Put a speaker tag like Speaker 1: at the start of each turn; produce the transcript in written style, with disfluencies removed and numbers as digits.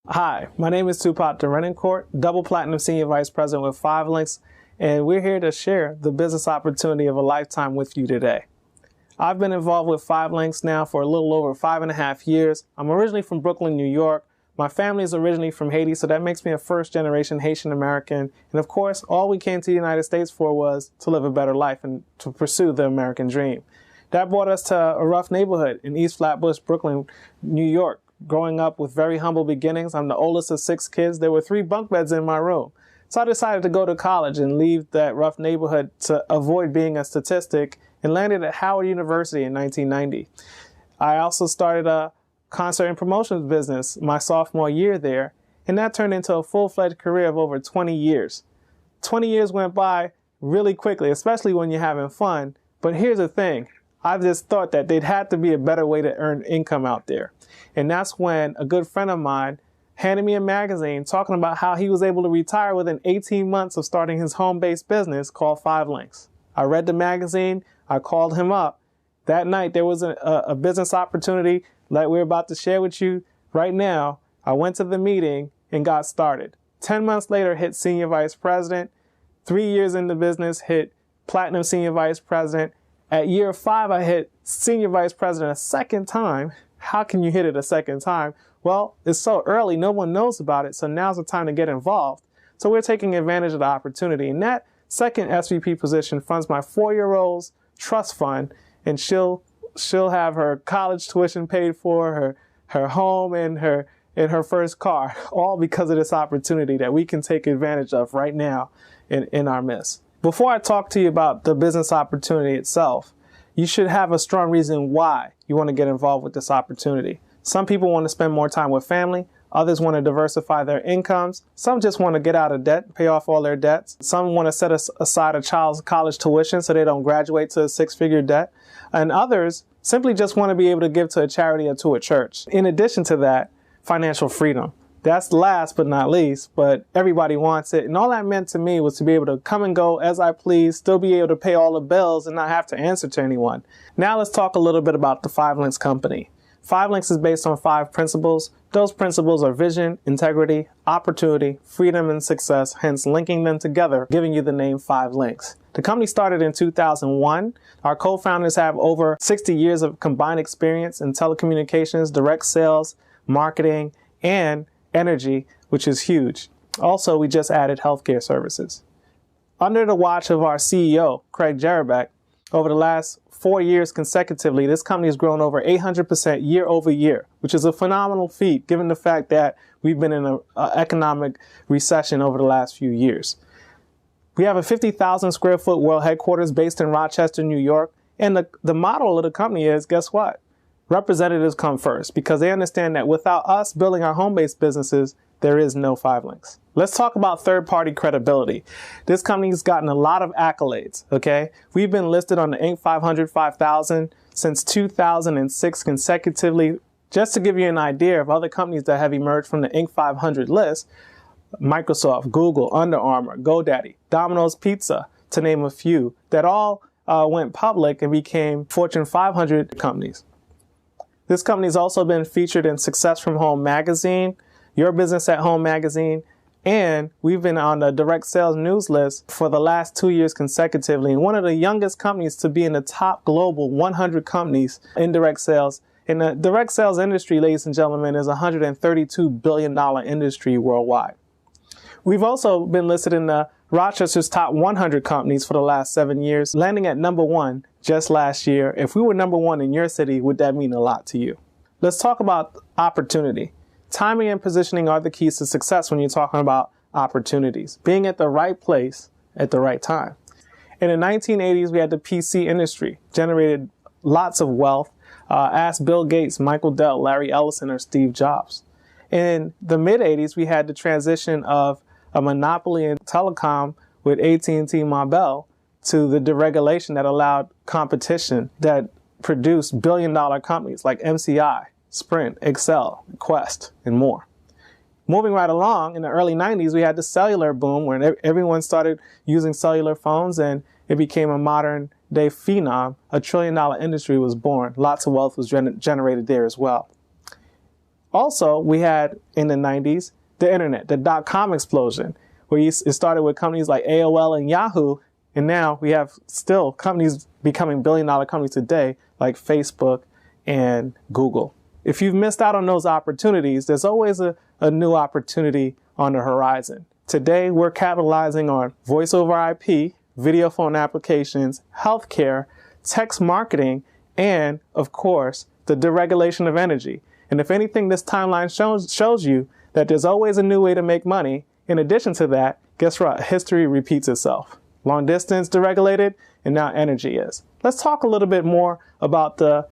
Speaker 1: Hi, my name is Tupac Derenoncourt, double platinum senior vice president with 5LINX, and we're here to share the business opportunity of a lifetime with you today. I've been involved with 5LINX now for a little over 5.5 years. I'm originally from Brooklyn, New York. My family is originally from Haiti, so that makes me a first-generation Haitian American. And of course, all we came to the United States for was to live a better life and to pursue the American dream. That brought us to a rough neighborhood in East Flatbush, Brooklyn, New York. Growing up with very humble beginnings, I'm the oldest of 6 kids. There were 3 bunk beds in my room. So I decided to go to college and leave that rough neighborhood to avoid being a statistic and landed at Howard University in 1990. I also started a concert and promotions business my sophomore year there, and that turned into a full-fledged career of over 20 years. 20 years went by really quickly, especially when you're having fun. But here's the thing. I've just thought that there'd had to be a better way to earn income out there. And that's when a good friend of mine handed me a magazine talking about how he was able to retire within 18 months of starting his home-based business called 5LINX. I read the magazine. I called him up. That night, there was a business opportunity like we're about to share with you right now. I went to the meeting and got started. 10 months later, hit senior vice president. 3 years in the business, hit platinum senior vice president. At year 5, I hit senior vice president a second time. How can you hit it a second time? Well, it's so early, no one knows about it, so now's the time to get involved. So we're taking advantage of the opportunity. And that second SVP position funds my 4-year-old's trust fund, and she'll have her college tuition paid for, her home, and her first car, all because of this opportunity that we can take advantage of right now in our midst. Before I talk to you about the business opportunity itself, you should have a strong reason why you want to get involved with this opportunity. Some people want to spend more time with family. Others want to diversify their incomes. Some just want to get out of debt, pay off all their debts. Some want to set aside a child's college tuition so they don't graduate to a 6-figure debt. And others simply just want to be able to give to a charity or to a church. In addition to that, financial freedom. That's last but not least, but everybody wants it. And all that meant to me was to be able to come and go as I please, still be able to pay all the bills and not have to answer to anyone. Now let's talk a little bit about the 5LINX company. 5LINX is based on 5 principles. Those principles are vision, integrity, opportunity, freedom, and success, hence linking them together, giving you the name 5LINX. The company started in 2001. Our co-founders have over 60 years of combined experience in telecommunications, direct sales, marketing, and energy, which is huge. Also, we just added healthcare services. Under the watch of our CEO, Craig Jerabek, over the last 4 years consecutively, this company has grown over 800% year over year, which is a phenomenal feat given the fact that we've been in an economic recession over the last few years. We have a 50,000 square foot world headquarters based in Rochester, New York. And the model of the company is, guess what? Representatives come first because they understand that without us building our home-based businesses, there is no 5LINX. Let's talk about third-party credibility. This company's gotten a lot of accolades, okay? We've been listed on the Inc. 500, 5000 since 2006 consecutively. Just to give you an idea of other companies that have emerged from the Inc. 500 list, Microsoft, Google, Under Armour, GoDaddy, Domino's Pizza, to name a few, that all went public and became Fortune 500 companies. This company's also been featured in Success from Home magazine, Your Business at Home magazine, and we've been on the direct sales news list for the last 2 years consecutively, and one of the youngest companies to be in the top global 100 companies in direct sales. And the direct sales industry, ladies and gentlemen, is a $132 billion industry worldwide. We've also been listed in the Rochester's top 100 companies for the last 7 years, landing at number 1 just last year. If we were number 1 in your city, would that mean a lot to you? Let's talk about opportunity. Timing and positioning are the keys to success when you're talking about opportunities. Being at the right place at the right time. In the 1980s, we had the PC industry, generated lots of wealth. Ask Bill Gates, Michael Dell, Larry Ellison, or Steve Jobs. In the mid-80s, we had the transition of a monopoly in telecom with AT&T Mobile to the deregulation that allowed competition that produced billion-dollar companies like MCI, Sprint, Excel, Quest, and more. Moving right along, in the early 90s, we had the cellular boom where everyone started using cellular phones and it became a modern-day phenom. A $1 trillion industry was born. Lots of wealth was generated there as well. Also, we had in the 90s, the internet, the dot-com explosion, where it started with companies like AOL and Yahoo. And now we have still companies becoming billion-dollar companies today, like Facebook and Google. If you've missed out on those opportunities, there's always a new opportunity on the horizon. Today, we're capitalizing on voice over IP, video phone applications, healthcare, text marketing, and, of course, the deregulation of energy. And if anything, this timeline shows you that there's always a new way to make money. In addition to that, guess what? History repeats itself. Long distance deregulated, and now energy is. Let's talk a little bit more about the